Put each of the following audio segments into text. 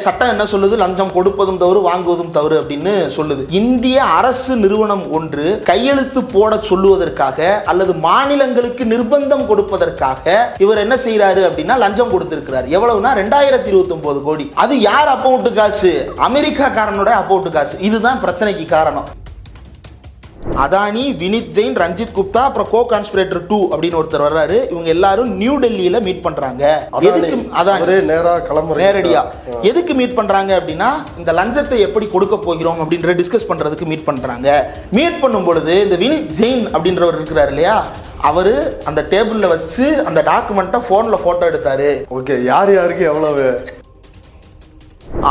சட்டம் என்ன சொல்லுது? லஞ்சம் கொடுப்பதும் தவறு, வாங்குவதும் தவறு அப்படின்னு சொல்லுது. இந்திய அரசு நிறுவனம் ஒன்று கையெழுத்து போட சொல்லுவதற்காக அல்லது மாநிலங்களுக்கு நிர்பந்தம் கொடுப்பதற்காக இவர் என்ன செய்யறாரு அப்படின்னா லஞ்சம் கொடுத்திருக்கிறார். எவ்வளவுனா 2029 கோடி. அது யார் அக்கவுண்ட் காசு? அமெரிக்காக்காரனோட அக்கவுண்ட் காசு. இதுதான் பிரச்சனைக்கு காரணம். அதானி, வினித் ஜெயின், ரஞ்சித் குப்தா, அப்புறம் கோ கான்ஸ்பிரேட்டர் 2 அப்படின்னு ஒருத்தர் வர்றாரு. இவங்க எல்லாரும் நியூ டெல்லியில மீட் பண்றாங்க. எதுக்கு? அதானி நேரடியா எதுக்கு மீட் பண்றாங்க அப்படின்னா இந்த லஞ்சத்தை எப்படி கொடுக்க போகிறோம் அப்படின்ற டிஸ்கஸ் பண்றதுக்கு மீட் பண்றாங்க. மீட் பண்ணும் பொழுது இந்த வினித் ஜெயின் அப்படின்றவர் இருக்கிறார் இல்லையா, அவரு அந்த டேபிள்ல வச்சு அந்த டாக்குமெண்ட்டை போன்ல போட்டோ எடுத்தாரு. ஓகே, யார் யாருக்கு எவ்வளவு?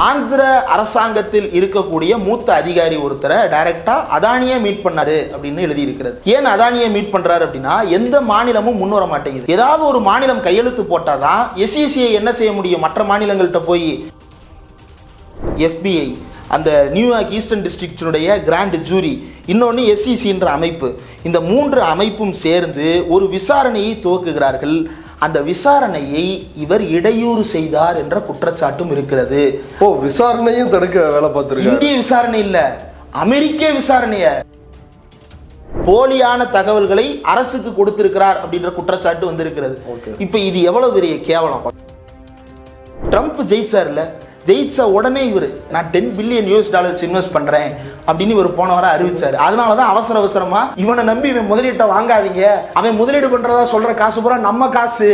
ஆந்திர அரசாங்கத்தில் இருக்கக்கூடிய மூத்த அதிகாரி ஒருத்தரை டைரக்டா அதானியை மீட் பண்ணாரு அப்படின்னு எழுதி இருக்கிறது. ஏன் அதானியை மீட் பண்றாரு அப்படின்னா எந்த மாநிலமும் முன் வர மாட்டேங்குது. ஏதாவது ஒரு மாநிலம் கையெழுத்து போட்டாதான் SECI என்ன செய்ய முடியும்? மற்ற மாநிலங்கள்கிட்ட போய் FBI, அந்த நியூயார்க் ஈஸ்டர்ன் டிஸ்ட்ரிக்டினுடைய கிராண்ட் ஜூரி, இன்னொன்று SECன்ற அமைப்பு, இந்த 3 அமைப்பும் சேர்ந்து ஒரு விசாரணையை துவக்குகிறார்கள். அந்த விசாரணையை இவர் இடையூறு செய்தார் என்ற குற்றச்சாட்டும் இருக்கிறது. விசாரணையும் தடுக்க வேலை பார்த்திருக்காரு. இந்திய விசாரணை இல்ல, அமெரிக்க விசாரணைய போலியான தகவல்களை அரசுக்கு கொடுத்திருக்கிறார் அப்படின்ற குற்றச்சாட்டு வந்திருக்கிறது. இப்ப இது எவ்வளவு பெரிய கேவலம். ட்ரம்ப் ஜெயிச்சார்ல, ஜெயிச்ச உடனே இவர் நான் $10 பில்லியன் இன்வெஸ்ட் பண்றேன் அப்படின்னு இவர் போன வாரம் அறிவிச்சாரு. அதனாலதான் அவசர அவசரமா இவனை நம்பி இவன் முதலீட்டை வாங்காதீங்க, அவன் முதலீடு பண்றதா சொல்ற காசு பூரா நம்ம காசு,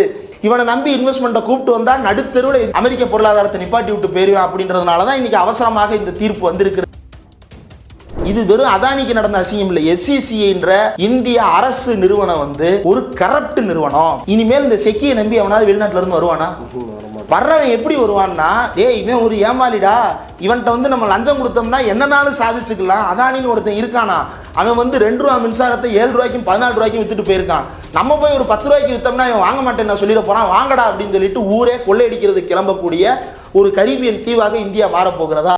இவனை நம்பி இன்வெஸ்ட்மெண்ட்டை கூப்பிட்டு வந்தா நடுத்தெருவில் அமெரிக்க பொருளாதாரத்தை நிப்பாட்டி விட்டு போயிருவேன் அப்படின்றதுனாலதான் இன்னைக்கு அவசரமாக இந்த தீர்ப்பு வந்திருக்கு. இது வெறும் அதானிக்கு நடந்த அசிங்கம் இல்ல. SECன்ற இந்திய அரசு நிறுவனம் ஒரு கரப்ட் நிறுவனம். இனிமேல் இந்த செக்கியை நம்பி அவனாவது வெளிநாட்டுல இருந்து வருவானா? வர்றவன் எப்படி வருவான்னா, இவன் ஒரு ஏமாலிடா, இவன்கிட்ட நம்ம லஞ்சம் கொடுத்தோம்னா என்னன்னாலும் சாதிச்சுக்கலாம். அதானின்னு ஒருத்தன் இருக்கானா, அவன் ₹2 மின்சாரத்தை 7 ரூபாய்க்கும் 14 ரூபாய்க்கும் வித்துட்டு போயிருக்கான். நம்ம போய் ஒரு 10 ரூபாய்க்கு வித்தோம்னா இவன் வாங்க மாட்டேன்னு சொல்லிட போறான். வாங்கடா அப்படின்னு சொல்லிட்டு ஊரே கொள்ளையடிக்கிறது கிளம்பக்கூடிய ஒரு கரீபியன் தீவாக இந்தியா மாறப்போகிறதா?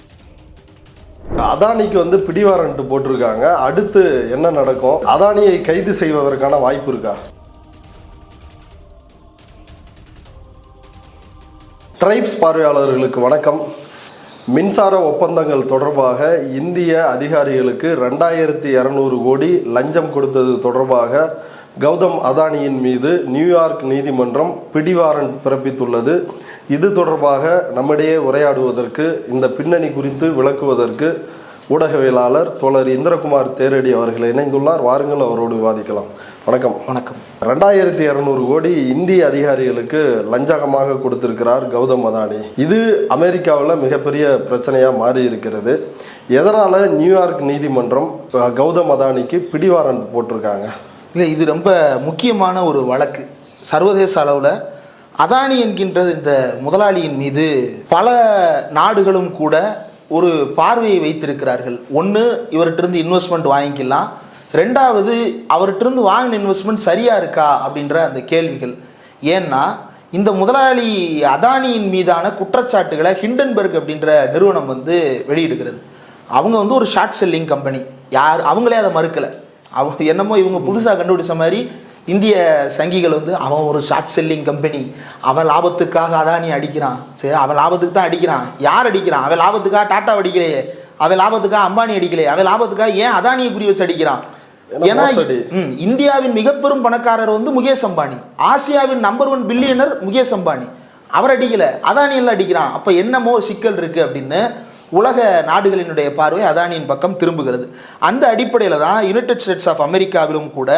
அதானிக்கு பிடிவாரண்ட் போட்டிருக்காங்க. அடுத்து என்ன நடக்கும்? அதானியை கைது செய்வதற்கான வாய்ப்பு இருக்கா? ட்ரைப்ஸ் பார்வையாளர்களுக்கு வணக்கம். மின்சார ஒப்பந்தங்கள் தொடர்பாக இந்திய அதிகாரிகளுக்கு 2200 கோடி லஞ்சம் கொடுத்தது தொடர்பாக கௌதம் அதானியின் மீது நியூயார்க் நீதிமன்றம் பிடிவாரண்ட் பிறப்பித்துள்ளது. இது தொடர்பாக நம்மிடையே உரையாடுவதற்கு, இந்த பின்னணி குறித்து விளக்குவதற்கு ஊடகவியலாளர் தோழர் இந்திரகுமார் தேரடி அவர்கள் இணைந்துள்ளார். வாருங்கள், அவரோடு விவாதிக்கலாம். வணக்கம். வணக்கம். 2200 கோடி இந்திய அதிகாரிகளுக்கு லஞ்சகமாக கொடுத்திருக்கிறார் கௌதம் அதானி. இது அமெரிக்காவில் மிகப்பெரிய பிரச்சனையாக மாறி இருக்கிறது. எதனால் நியூயார்க் நீதிமன்றம் கௌதம் அதானிக்கு பிடிவாரண்ட் போட்டிருக்காங்க? இல்லை, இது ரொம்ப முக்கியமான ஒரு வழக்கு. சர்வதேச அளவில் அதானி என்கின்ற இந்த முதலாளியின் மீது பல நாடுகளும் கூட ஒரு பார்வையை வைத்திருக்கிறார்கள். ஒன்று, இவர்கிட்ட இன்வெஸ்ட்மெண்ட் வாங்கிக்கலாம். ரெண்டாவது, அவர்கிட்ட வாங்கின இன்வெஸ்ட்மெண்ட் சரியா இருக்கா அப்படின்ற அந்த கேள்விகள். ஏன்னா இந்த முதலாளி அதானியின் மீதான குற்றச்சாட்டுகளை ஹிண்டன்பர்க் அப்படின்ற நிறுவனம் வெளியிடுகிறது. அவங்க ஒரு ஷார்ட் செல்லிங் கம்பெனி. அவங்களே அதை மறுக்கலை. அவங்க என்னமோ இவங்க புதுசாக கண்டுபிடிச்ச மாதிரி இந்திய சங்கிகள் அவன் ஒரு ஷார்ட் செல்லிங் கம்பெனி, அவன் லாபத்துக்காக அதானி அடிக்கிறான். சரி, அவன் லாபத்துக்கு தான் அடிக்கிறான். யார் அடிக்கிறான்? அவன் லாபத்துக்காக டாட்டா அடிக்கலையே, அவன் லாபத்துக்காக அம்பானி அடிக்கலையே, அவன் லாபத்துக்காக ஏன் அதானியை குறி வச்சு அடிக்கிறான்? ஏன்னா இந்தியாவின் மிக பெரும் பணக்காரர் முகேஷ் அம்பானி, ஆசியாவின் நம்பர் 1 பில்லியனர் முகேஷ் அம்பானி. அவர் அடிக்கல, அதானி எல்லாம் அடிக்கிறான். அப்ப என்னமோ சிக்கல் இருக்கு அப்படின்னு உலக நாடுகளினுடைய பார்வை அதானியின் பக்கம் திரும்புகிறது. அந்த அடிப்படையில் தான் யுனைடெட் ஸ்டேட்ஸ் ஆஃப் அமெரிக்காவிலும் கூட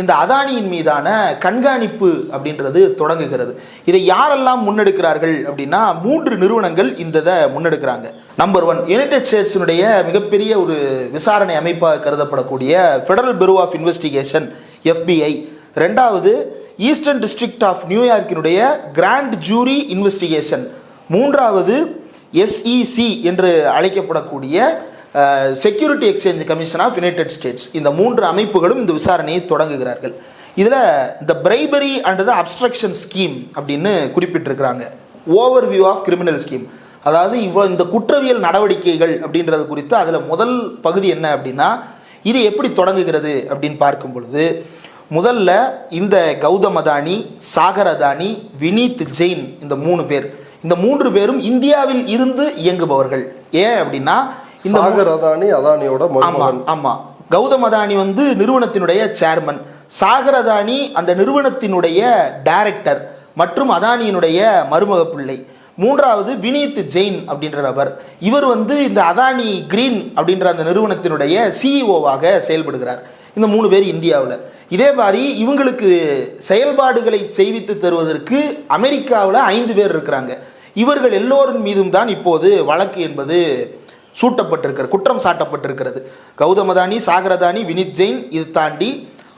இந்த அதானியின் மீதான கண்காணிப்பு அப்படின்றது தொடங்குகிறது. இதை யாரெல்லாம் முன்னெடுக்கிறார்கள் அப்படின்னா 3 நிறுவனங்கள் இந்த முன்னெடுக்கிறாங்க. நம்பர் 1, யுனைடெட் ஸ்டேட்ஸினுடைய மிகப்பெரிய ஒரு விசாரணை அமைப்பாக கருதப்படக்கூடிய federal bureau of investigation FBI. ரெண்டாவது, ஈஸ்டர்ன் டிஸ்ட்ரிக்ட் ஆஃப் நியூயார்க்கினுடைய கிராண்ட் ஜூரி இன்வெஸ்டிகேஷன். மூன்றாவது, SEC என்று அழைக்கப்படக்கூடிய security exchange commission of United States. இந்த 3 அமைப்புகளும் இந்த விசாரணையை தொடங்குகிறார்கள். இதில் இந்த bribery and the obstruction scheme அப்படின்னு குறிப்பிட்டிருக்கிறாங்க. ஓவர்வியூ ஆஃப் கிரிமினல் ஸ்கீம், அதாவது இந்த குற்றவியல் நடவடிக்கைகள் அப்படின்றது குறித்து அதில் முதல் பகுதி என்ன அப்படின்னா, இது எப்படி தொடங்குகிறது அப்படின்னு பார்க்கும் பொழுது, முதல்ல இந்த கௌதம் அதானி, சாகர் அதானி, வினீத் ஜெயின், இந்த 3 பேர், இந்த 3 பேரும் இந்தியாவில் இருந்து இயங்குபவர்கள். ஏன் அப்படின்னா இந்த சாகர் அதானி அதானியோட மருமகன். ஆமா, கௌதம் அதானி வந்து நிறுவனத்தினுடைய சேர்மன், சாகர் அதானி அந்த நிறுவனத்தினுடைய டைரக்டர் மற்றும் அதானியினுடைய மருமக பிள்ளை. 3வது வினீத் ஜெயின் அப்படின்ற நபர். இவர் வந்து இந்த அதானி கிரீன் அப்படின்ற அந்த நிறுவனத்தினுடைய சிஇஓவாக செயல்படுகிறார். இந்த 3 பேர் இந்தியாவில். இதே மாதிரி இவங்களுக்கு செயல்பாடுகளை செய்வித்து தருவதற்கு அமெரிக்காவில் 5 பேர் இருக்கிறாங்க. இவர்கள் எல்லோரின் மீதும் தான் இப்போது வழக்கு என்பது சூட்டப்பட்டிருக்கிறது, குற்றம் சாட்டப்பட்டிருக்கிறது. கௌதம் அதானி, சாகர் அதானி, வினீத் ஜெயின், இது தாண்டி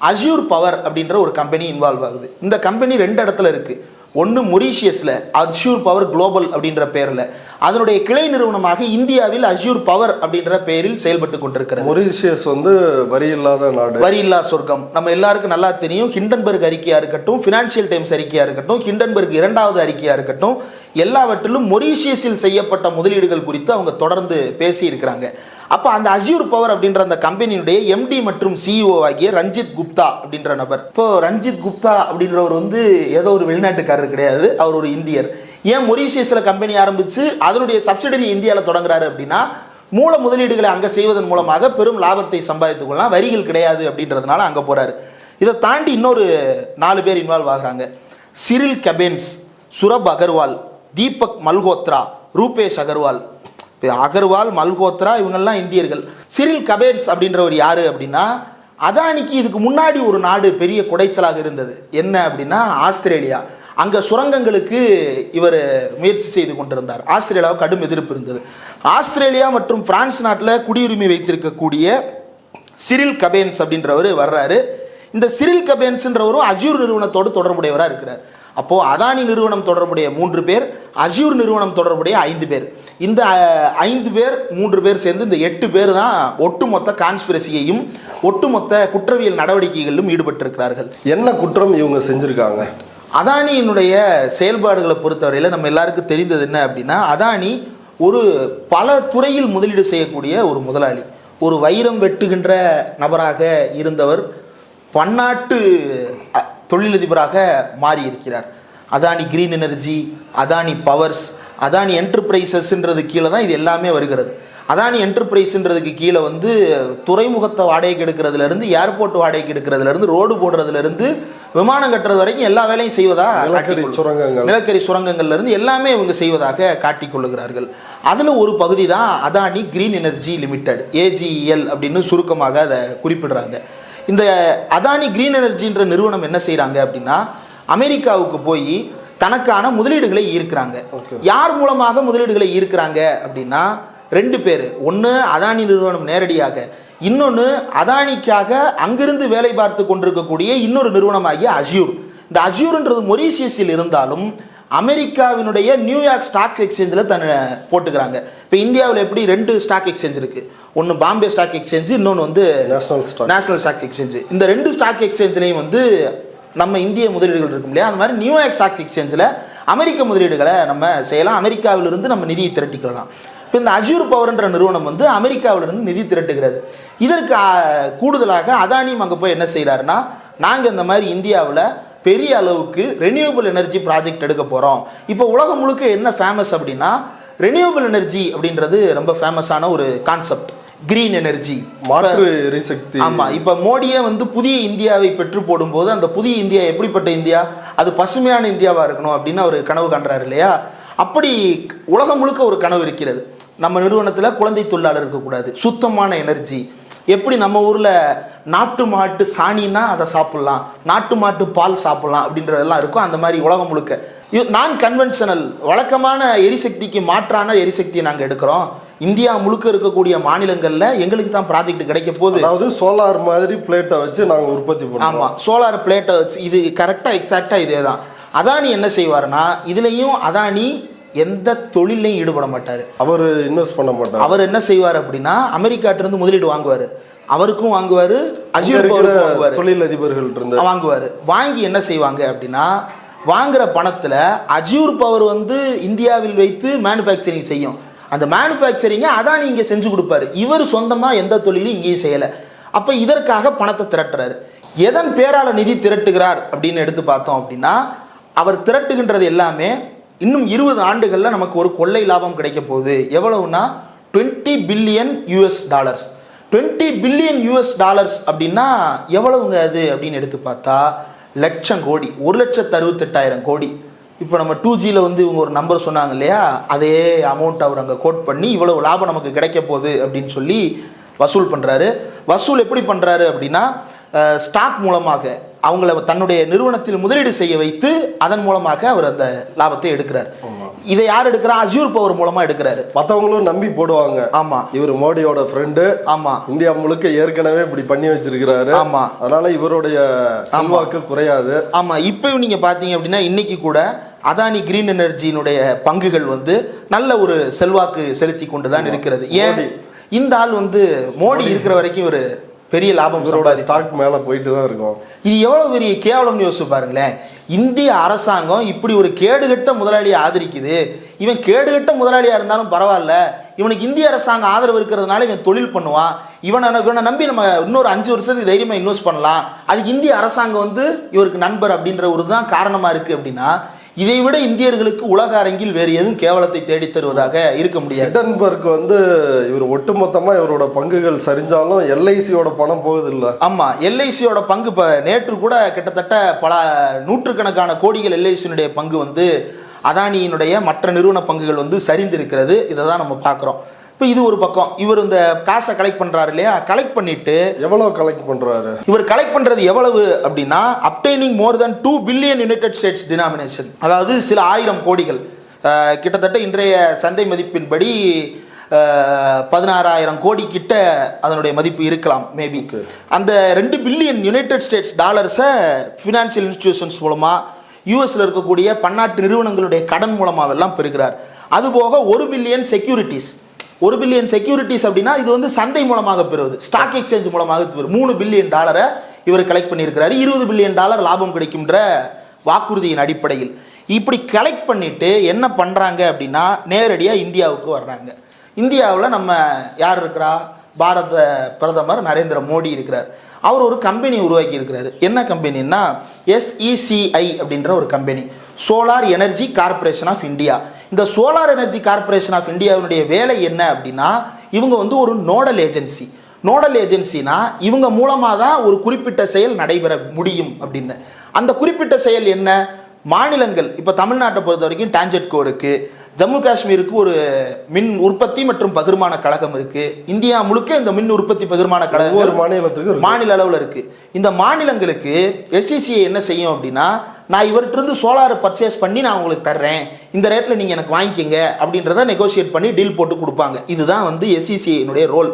அஷ்யூர் பவர் அப்படின்ற ஒரு கம்பெனி இன்வால்வ் ஆகுது. இந்த கம்பெனி 2 இடத்துல இருக்கு. ஒன்று மொரீஷியஸில் அஷ்யூர் பவர் குளோபல் அப்படின்ற பேரில், அதனுடைய கிளை நிறுவனமாக இந்தியாவில் அஷ்யூர் பவர் அப்படின்ற பெயரில் செயல்பட்டு கொண்டிருக்கிறது. மொரீஷியஸ் வந்து வரி இல்லாத நாடு, வரி இல்லா சொர்க்கம். நம்ம எல்லாருக்கும் நல்லா தெரியும். ஹிண்டன்பர்க் அறிக்கையா இருக்கட்டும், ஃபினான்ஷியல் டைம்ஸ் அறிக்கையா இருக்கட்டும், ஹிண்டன்பர்க் 2வது அறிக்கையா இருக்கட்டும், எல்லாவற்றிலும் மொரீஷியஸில் செய்யப்பட்ட முதலீடுகள் குறித்து அவங்க தொடர்ந்து பேசி இருக்கிறாங்க. அப்போ அந்த அஷ்யூர் பவர் அப்படின்ற அந்த கம்பெனியுடைய எம்டி மற்றும் சிஇஓ ஆகிய ரஞ்சித் குப்தா அப்படின்ற நபர். இப்போ ரஞ்சித் குப்தா அப்படின்றவர் வந்து ஏதோ ஒரு வெளிநாட்டுக்காரர் கிடையாது, அவர் ஒரு இந்தியர். ஏன் மொரீஷியஸில் கம்பெனி ஆரம்பித்து அதனுடைய சப்சிடரி இந்தியாவில் தொடங்குறாரு அப்படின்னா, மூல முதலீடுகளை அங்கே செய்வதன் மூலமாக பெரும் லாபத்தை சம்பாதித்துக் கொள்ளலாம், வரிகள் கிடையாது அப்படின்றதுனால அங்கே போகிறாரு. இதை தாண்டி இன்னொரு 4 பேர் இன்வால்வ் ஆகுறாங்க. சிரில் கபென்ஸ், சுரப் அகர்வால், தீபக் மல்ஹோத்ரா, ரூபேஷ் அகர்வால். அகர்வால், மல்ஹோத்ரா இவங்கெல்லாம் இந்தியர்கள். சிரில் கபென்ஸ் அப்படின்றவர் யாரு அப்படின்னா, அதானிக்கு இதுக்கு முன்னாடி ஒரு நாடு பெரிய குடைச்சலாக இருந்தது. என்ன அப்படின்னா ஆஸ்திரேலியா. அங்கே சுரங்கங்களுக்கு இவர் முயற்சி செய்து கொண்டிருந்தார். ஆஸ்திரேலியாவுக்கு கடும் எதிர்ப்பு இருந்தது. ஆஸ்திரேலியா மற்றும் பிரான்ஸ் நாட்டில் குடியுரிமை வைத்திருக்கக்கூடிய சிரில் கபென்ஸ் அப்படின்றவர் வர்றாரு. இந்த சிரில் கபென்ஸ்ன்றவரும் அஷ்யூர் நிறுவனத்தோடு தொடர்புடையவராக இருக்கிறார். அப்போது அதானி நிறுவனம் தொடர்புடைய 3 பேர், அஷ்யூர் நிறுவனம் தொடர்புடைய 5 பேர். இந்த 5 பேர் 3 பேர் சேர்ந்து இந்த 8 பேர் தான் ஒட்டுமொத்த கான்ஸ்பிரசியையும் ஒட்டுமொத்த குற்றவியல் நடவடிக்கைகளிலும் ஈடுபட்டிருக்கிறார்கள். என்ன குற்றம் இவங்க செஞ்சுருக்காங்க? அதானியினுடைய செயல்பாடுகளை பொறுத்தவரையில் நம்ம எல்லாருக்கும் தெரிந்தது என்ன அப்படின்னா, அதானி ஒரு பல துறையில் முதலீடு செய்யக்கூடிய ஒரு முதலாளி. ஒரு வைரம் வெட்டுகின்ற நபராக இருந்தவர் பன்னாட்டு தொழிலதிபராக மாறி இருக்கிறார். Adani green energy, Adani powers, Adani என்டர்பிரைசஸ்ன்றது கீழே தான் இது எல்லாமே வருகிறது. அதானி என்டர்பிரைஸ்ன்றதுக்கு கீழே வந்து துறைமுகத்தை வாடகைக்கு எடுக்கிறதுலேருந்து, ஏர்போர்ட் வாடகைக்கு எடுக்கிறதுலேருந்து, ரோடு போடுறதுலேருந்து, விமானம் கட்டுறது வரைக்கும் எல்லா வேலையும் செய்வதா, நிலக்கரி சுரங்கங்கள்லேருந்து எல்லாமே இவங்க செய்வதாக காட்டிக்கொள்ளுகிறார்கள். அதில் ஒரு பகுதி தான் Adani green energy limited, AGEL அப்படின்னு சுருக்கமாக அதை குறிப்பிடுறாங்க. இந்த அதானி கிரீன் எனர்ஜின்ற நிறுவனம் என்ன செய்கிறாங்க அப்படின்னா, அமெரிக்காவுக்கு போய் தனக்கான முதலீடுகளை ஈர்க்கிறாங்க. யார் மூலமாக முதலீடுகளை ஈர்க்கிறாங்க அப்படின்னா 2 பேர். ஒன்று அதானி நிறுவனம் நேரடியாக, இன்னொன்று அதானிக்காக அங்கிருந்து வேலை பார்த்து கொண்டிருக்கக்கூடிய இன்னொரு நிறுவனமாகிய அஷ்யூர். இந்த அஷ்யூர்ன்றது மொரீஷியஸில் இருந்தாலும் அமெரிக்காவினுடைய நியூயார்க் ஸ்டாக் எக்ஸ்சேஞ்சில் தன்னை போட்டுக்கிறாங்க. இப்போ இந்தியாவில் எப்படி 2 ஸ்டாக் எக்ஸ்சேஞ்ச் இருக்குது. ஒன்று பாம்பே ஸ்டாக் எக்ஸ்சேஞ்சு, இன்னொன்று வந்து நேஷனல் ஸ்டாக் எக்ஸ்சேஞ்சு. இந்த 2 ஸ்டாக் எக்ஸ்சேஞ்சிலையும் வந்து நம்ம இந்திய முதலீடுகள் இருக்கும் இல்லையா, அந்த மாதிரி நியூயார்க் ஸ்டாக் எக்ஸ்சேஞ்சில் அமெரிக்க முதலீடுகளை நம்ம செய்யலாம், அமெரிக்காவிலிருந்து நம்ம நிதியை திரட்டிக்கலாம். இப்போ இந்த அஷ்யூர் பவர்ன்ற நிறுவனம் வந்து அமெரிக்காவிலிருந்து நிதி திரட்டுகிறது. இதற்கு கூடுதலாக அதானியும் அங்கே போய் என்ன செய்கிறாருன்னா, நாங்கள் இந்த மாதிரி இந்தியாவில் பெரிய அளவுக்கு ரெனியூவபிள் எனர்ஜி ப்ராஜெக்ட் எடுக்க போகிறோம். இப்போ உலகம் முழுக்க என்ன ஃபேமஸ் அப்படின்னா, ரெனியூவபிள் எனர்ஜி அப்படின்றது ரொம்ப ஃபேமஸான ஒரு கான்செப்ட். கிரீன் எனர்ஜி, மாற்று எரிசக்தி. ஆமாம், இப்போ மோடியே வந்து புதிய இந்தியாவை பெற்று போடும்போது அந்த புதிய இந்தியா எப்படிப்பட்ட இந்தியா, அது பசுமையான இந்தியாவாக இருக்கணும் அப்படின்னு அவர் கனவு காண்றாரு இல்லையா. அப்படி உலகம் முழுக்க ஒரு கனவு இருக்கிறது. நம்ம நிறுவனத்தில் குழந்தை தொழிலாளர் இருக்கக்கூடாது, சுத்தமான எனர்ஜி. எப்படி நம்ம ஊரில் நாட்டு மாட்டு சாணின்னா அதை சாப்பிட்லாம், நாட்டு மாட்டு பால் சாப்பிட்லாம் அப்படின்றதெல்லாம் இருக்கும். அந்த மாதிரி உலகம் முழுக்க நான் கன்வென்ஷனல் வழக்கமான எரிசக்திக்கு மாற்றான எரிசக்தியை நாங்கள் எடுக்கிறோம். இந்தியா முழுக்க இருக்கக்கூடிய மாநிலங்களில் எங்களுக்கு தான் ப்ராஜெக்ட் கிடைக்க போகுது. அதாவது சோலார் மாதிரி பிளேட்டை வச்சு நாங்கள் உற்பத்தி பண்ணுவோம். ஆமாம், சோலார் பிளேட்டை வச்சு. இது கரெக்டாக எக்ஸாக்டாக இதே தான். அதானி என்ன செய்வார்னா, இதுலேயும் அதானி எந்த தொழிலையும் ஈடுபட மாட்டார். அவர் இன்வெஸ்ட் பண்ண மாட்டார். அவர் என்ன செய்வார் அப்படின்னா, அமெரிக்காட்டிலிருந்து முதலீடு வாங்குவார், அவருக்கும் வாங்குவார், அஷ்யூர் வாங்குவார், தொழிலதிபர்கள் இருந்து வாங்குவார். வாங்கி என்ன செய்வாங்க அப்படின்னா, வாங்குற பணத்தில் அஷ்யூர் பவர் வந்து இந்தியாவில் வைத்து மேனுஃபேக்சரிங் செய்யும். அந்த மேனுஃபேக்சரிங்கை அதானி இங்கே செஞ்சு கொடுப்பாரு. இவர் சொந்தமாக எந்த தொழிலும் இங்கேயும் செய்யலை. அப்போ இதற்காக பணத்தை திரட்டுறாரு. எதன் பேரால நிதி திரட்டுகிறார் அப்படின்னு எடுத்து பார்த்தோம் அப்படின்னா, அவர் திரட்டுகின்றது எல்லாமே இன்னும் 20 ஆண்டுகளில் நமக்கு ஒரு கொள்ளை லாபம் கிடைக்க போகுது. எவ்வளவுனா $20 பில்லியன். 20 பில்லியன் யூஎஸ் அப்படின்னா எவ்வளவுங்க அது அப்படின்னு எடுத்து பார்த்தா லட்சம் கோடி, 1,68,000 கோடி. இப்போ நம்ம 2Gயில் வந்து இவங்க ஒரு நம்பர் சொன்னாங்க இல்லையா, அதே அமௌண்ட் அவர் அங்கே கோட் பண்ணி இவ்வளவு லாபம் நமக்கு கிடைக்க போகுது அப்படின்னு சொல்லி வசூல் பண்ணுறாரு. வசூல் எப்படி பண்ணுறாரு அப்படின்னா ஸ்டாக் மூலமாக அவங்கள தன்னுடைய நிறுவனத்தில் முதலீடு செய்ய வைத்து அதன் மூலமாக அவர் அந்த லாபத்தை எடுக்கிறார். இதை யார் எடுக்கிறா? அஸ்யூர் பவர் மூலமா எடுக்கிறாரு. மற்றவங்களும் நம்பி போடுவாங்க. ஆமா, இவர் மோடியோட ஃப்ரெண்டு. ஆமா, இந்தியா முழுக்க ஏற்கனவே இப்படி பண்ணி வச்சிருக்கிறாரு. ஆமா, அதனால இவருடைய செல்வாக்கு குறையாது. ஆமா, இப்போ நீங்க பாத்தீங்க அப்படின்னா இன்னைக்கு கூட அதானி கிரீன் எனர்ஜியினுடைய பங்குகள் வந்து நல்ல ஒரு செல்வாக்கு செலுத்தி கொண்டுதான் இருக்கிறது. ஏன் இந்த ஆள் வந்து மோடி இருக்கிற வரைக்கும் ஒரு பெரிய லாபம் ஸ்டாக் மேல போயிட்டு தான் இருக்கும். இது எவ்வளவு பெரிய கேவலம் யோசிச்சு பாருங்களேன். இந்திய அரசாங்கம் இப்படி ஒரு கேடுகட்ட முதலாளியை ஆதரிக்குது. இவன் கேடுகட்ட முதலாளியா இருந்தாலும் பரவாயில்ல, இவனுக்கு இந்திய அரசாங்கம் ஆதரவு இருக்கிறதுனால இவன் தொழில் பண்ணுவான், இவனை நம்பி நம்ம இன்னொரு 5 வருஷத்துக்கு தைரியமா இன்வெஸ்ட் பண்ணலாம், அதுக்கு இந்திய அரசாங்கம் வந்து இவருக்கு நண்பர் அப்படின்ற ஒரு தான் காரணமா இருக்கு அப்படின்னா இதை விட இந்தியர்களுக்கு உலக அரங்கில் வேறு எதுவும் கேவலத்தை தேடி தருவதாக இருக்க முடியாது. ஹிண்டன்பர்க் வந்து இவர் ஒட்டுமொத்தமா இவரோட பங்குகள் சரிஞ்சாலும் எல்ஐசியோட பணம் போகுது இல்ல. ஆமா, எல்ஐசியோட பங்கு இப்ப நேற்று கூட கிட்டத்தட்ட பல நூற்றுக்கணக்கான கோடிகள் எல்ஐசியினுடைய பங்கு வந்து அதானியினுடைய மற்ற நிறுவன பங்குகள் வந்து சரிந்திருக்கிறது. இதை தான் நம்ம பார்க்குறோம். இப்போ இது ஒரு பக்கம். இவர் இந்த காசை கலெக்ட் பண்றாரு இல்லையா, கலெக்ட் பண்ணிட்டு எவ்வளவு கலெக்ட் பண்றாரு? இவர் கலெக்ட் பண்றது எவ்வளவு அப்படின்னா அப்டைனிங் மோர் தென் 2 பில்லியன் யுனைடெட் ஸ்டேட்ஸ் டினாமினேஷன், அதாவது சில 1000 கோடிகள். கிட்டத்தட்ட இன்றைய சந்தை மதிப்பின்படி 16,000 கோடி கிட்ட அதனுடைய மதிப்பு இருக்கலாம் மேபி. அந்த 2 பில்லியன் யுனைடெட் ஸ்டேட்ஸ் டாலர்ஸை ஃபினான்சியல் இன்ஸ்டிடியூஷன்ஸ் மூலமா யூஎஸ்ல இருக்கக்கூடிய பன்னாட்டு நிறுவனங்களுடைய கடன் மூலமாவெல்லாம் பெறுகிறார். அதுபோக 1 பில்லியன் செக்யூரிட்டிஸ். 1 பில்லியன் செக்யூரிட்டிஸ் அப்படின்னா இது வந்து சந்தை மூலமாக பெறுவது, ஸ்டாக் எக்ஸ்சேஞ்ச் மூலமாக பெறுவது. 3 பில்லியன் டாலரை இவர் கலெக்ட் பண்ணியிருக்கிறாரு. 20 பில்லியன் டாலர் லாபம் கிடைக்கும்ன்ற வாக்குறுதியின் அடிப்படையில் இப்படி கலெக்ட் பண்ணிட்டு என்ன பண்றாங்க அப்படின்னா நேரடியாக இந்தியாவுக்கு வர்றாங்க. இந்தியாவில் நம்ம யார் இருக்கிறா? பாரத பிரதமர் நரேந்திர மோடி இருக்கிறார். அவர் ஒரு கம்பெனி உருவாக்கி இருக்கிறாரு. என்ன கம்பெனின்னா SECI அப்படின்ற ஒரு company, solar energy corporation of India. இந்த சோலார் எனர்ஜி கார்பரேஷன் ஆஃப் இந்தியாவுடைய வேலை என்ன அப்படின்னா இவங்க வந்து ஒரு நோடல் ஏஜென்சி. நோடல் ஏஜென்சினா இவங்க மூலமாக தான் ஒரு குறிப்பிட்ட செயல் நடைபெற முடியும் அப்படின்னு. அந்த குறிப்பிட்ட செயல் என்ன? மாநிலங்கள் இப்போ தமிழ்நாட்டை பொறுத்த வரைக்கும் டான்ஜெட்கோ இருக்கு, ஜம்மு காஷ்மீருக்கு ஒரு மின் உற்பத்தி மற்றும் பகிர்மான கழகம் இருக்கு. இந்தியா முழுக்க இந்த மின் உற்பத்தி பகிர்மான கழகம் ஒரு மாநிலத்துக்கு மாநில அளவில் இருக்கு. இந்த மாநிலங்களுக்கு SECI என்ன செய்யும் அப்படின்னா நான் இவர்கிட்ட சோலாரை பர்ச்சேஸ் பண்ணி நான் உங்களுக்கு தர்றேன், இந்த ரேட்டில் நீங்கள் எனக்கு வாங்கிக்கங்க அப்படின்றத நெகோசியேட் பண்ணி டீல் போட்டு கொடுப்பாங்க. இதுதான் வந்து SECI ரோல்.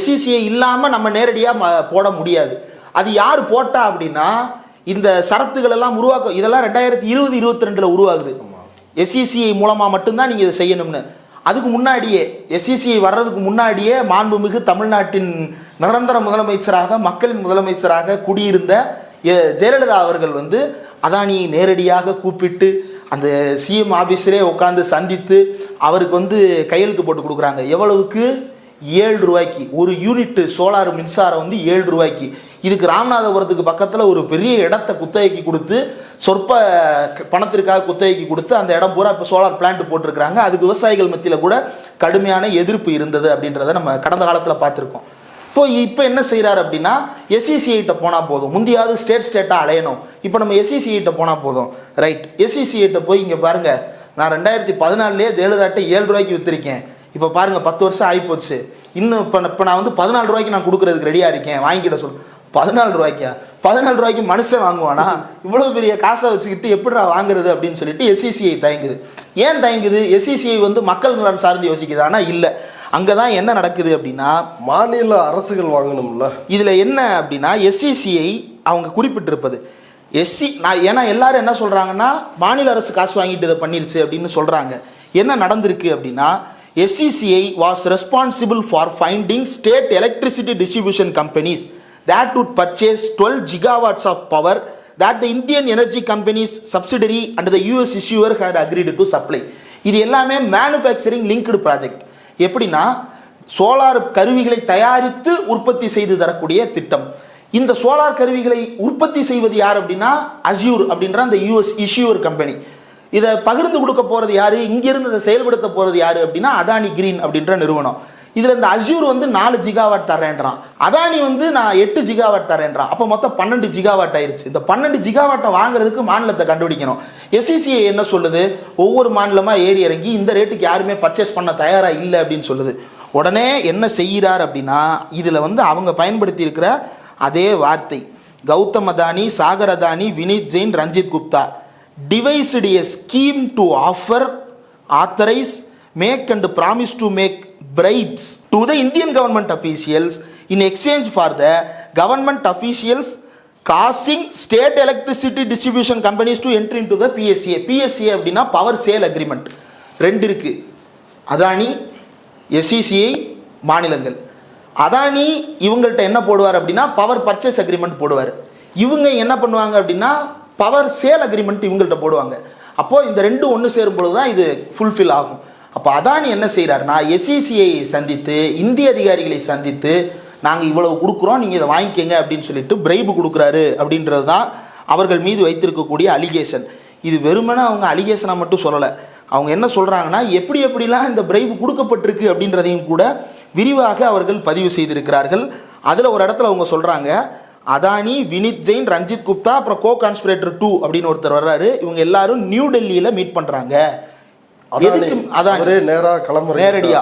SECI இல்லாமல் நம்ம நேரடியாக போட முடியாது. அது யார் போட்டா அப்படின்னா இந்த சரத்துகள் எல்லாம் இதெல்லாம் 2020-22 உருவாகுது. SECI மூலமாக மட்டும்தான் நீங்கள் இதை செய்யணும்னு. அதுக்கு முன்னாடியே SECI வர்றதுக்கு முன்னாடியே மாண்புமிகு தமிழ்நாட்டின் நிரந்தர முதலமைச்சராக மக்களின் முதலமைச்சராக குடியிருந்த ஜெயலலிதா அவர்கள் வந்து அதானியை நேரடியாக கூப்பிட்டு அந்த CM ஆபீஸிலே உட்காந்து சந்தித்து அவருக்கு வந்து கையெழுத்து போட்டு கொடுக்குறாங்க. எவ்வளவுக்கு? 7 ரூபாய்க்கு ஒரு யூனிட் சோலார் மின்சாரம் வந்து 7 ரூபாய்க்கு. இதுக்கு ராமநாதபுரத்துக்கு பக்கத்தில் ஒரு பெரிய இடத்தை குத்தகைக்கு கொடுத்து சொற்ப பணத்திற்காக குத்தகைக்கு கொடுத்து அந்த இடம் பூரா இப்போ சோலார் பிளான்ட் போட்டிருக்கிறாங்க. அதுக்கு விவசாயிகள் மத்தியில் கூட கடுமையான எதிர்ப்பு இருந்தது அப்படின்றத நம்ம கடந்த காலத்தில் பார்த்துருக்கோம். இப்போ என்ன செய்கிறார் அப்படின்னா SECI போனால் போதும். முந்தியாவது ஸ்டேட்டாக அலையணும், இப்போ நம்ம SECI போனால் போதும். ரைட், SECI போய் இங்கே பாருங்கள், நான் 2014 ஜெயலலிதாட்ட 7 ரூபாய்க்கு விற்றுருக்கேன், இப்போ பாருங்கள் 10 வருஷம் ஆகிப்போச்சு, இன்னும் இப்போ நான் வந்து 14 ரூபாய்க்கு நான் கொடுக்குறதுக்கு ரெடியாக இருக்கேன், வாங்கிக்கிட்ட சொல்லு. 14 ரூபாய்க்கா? 14 ரூபாய்க்கு மனுஷன் வாங்குவானா? இவ்வளோ பெரிய காசை வச்சுக்கிட்டு எப்படிடா வாங்குறது அப்படின்னு சொல்லிட்டு SECI தயங்குது. ஏன் தயங்குது? SECI வந்து மக்கள் நலன் சார்ந்து யோசிக்குதானா? இல்லை. அங்கதான் என்ன நடக்குது அப்படின்னா மாநில அரசுகள் வாங்கணும்ல. இதுல என்ன அப்படின்னா SECI அவங்க குறிப்பிட்டிருப்பது ஏன்னா எல்லாரும் என்ன சொல்றாங்கன்னா மாநில அரசு காசு வாங்கிட்டு இதை பண்ணிருச்சு அப்படின்னு சொல்றாங்க. என்ன நடந்திருக்கு அப்படின்னா SECI was responsible for finding state electricity distribution companies that would purchase 12 gigawatts of power that the Indian energy companies subsidiary and the US issuer had agreed to supply. இது எல்லாமே மேனுஃபேக்சரிங் லிங்க்டு ப்ராஜெக்ட். எப்படின்னா solar கருவிகளை தயாரித்து உற்பத்தி செய்து தரக்கூடிய திட்டம். இந்த சோலார் கருவிகளை உற்பத்தி செய்வது யார் அப்படின்னா அஸ்யூர் அப்படின்ற அந்த US இஷ்யூர் கம்பெனி. இதை பகிர்ந்து கொடுக்க போறது யாரு, இங்கிருந்து இதை செயல்படுத்த போறது யாரு அப்படின்னா அதானி கிரீன் அப்படின்ற நிறுவனம். இதுல இந்த அஸ்யூர் வந்து 4 ஜிகாவாட் தரேன்றான், அதானி வந்து நான் 8 ஜிகாவாட் தரேன்றான். அப்போ மொத்தம் 12 ஜிகாவாட் ஆயிருச்சு. இந்த 12 ஜிகாவாட்டை வாங்குறதுக்கு மாநிலத்தை கண்டுபிடிக்கணும். SCCI என்ன சொல்லுது, ஒவ்வொரு மாநிலமா ஏறி இறங்கி இந்த ரேட்டுக்கு யாருமே பர்ச்சேஸ் பண்ண தயாரா இல்லை அப்படின்னு சொல்லுது. உடனே என்ன செய்கிறார் அப்படின்னா, இதுல வந்து அவங்க பயன்படுத்தி இருக்கிற அதே வார்த்தை, Gautam Adani, Sagar Adani, Vineet Jain, Ranjit Gupta devised a scheme to offer, authorize, make and promise to make bribes to the Indian government officials in exchange for the government officials causing state electricity distribution companies to enter into the PSA. PSA அப்படின்னா power sale agreement. 2 இருக்கு, Adani, SCCI, மாநிலங்கள். அதானி இவங்கள்ட்ட என்ன போடுவார் அப்படின்னா power purchase agreement போடுவார். இவங்க என்ன பண்ணுவாங்க அப்படின்னா பவர் சேல் அக்ரிமெண்ட் இவங்கள்ட்ட போடுவாங்க. அப்போ இந்த 2 ஒன்று சேரும் பொழுது தான் இது ஃபுல்ஃபில் ஆகும். அப்போ அதானி என்ன செய்கிறாருன்னா SCCI சந்தித்து, இந்திய அதிகாரிகளை சந்தித்து, நாங்கள் இவ்வளவு கொடுக்குறோம், நீங்கள் இதை வாங்கிக்கங்க அப்படின்னு சொல்லிட்டு பிரைபு கொடுக்குறாரு அப்படின்றது தான் அவர்கள் மீது வைத்திருக்கக்கூடிய அலிகேஷன். இது வெறுமனே அவங்க அலிகேஷனை மட்டும் சொல்லலை, அவங்க என்ன சொல்கிறாங்கன்னா எப்படி எப்படிலாம் இந்த பிரைபு கொடுக்கப்பட்டிருக்கு அப்படின்றதையும் கூட விரிவாக அவர்கள் பதிவு செய்திருக்கிறார்கள். அதில் ஒரு இடத்துல அவங்க சொல்கிறாங்க, அதானி, வினித் ஜெயின், ரஞ்சித் குப்தா, அப்புறம் கோ கான்ஸ்பிரேட்டர் 2 அப்படின்னு ஒருத்தர் வர்றாரு, இவங்க எல்லாரும் நியூ டெல்லியில மீட் பண்றாங்க. எதுக்கு நேரடியா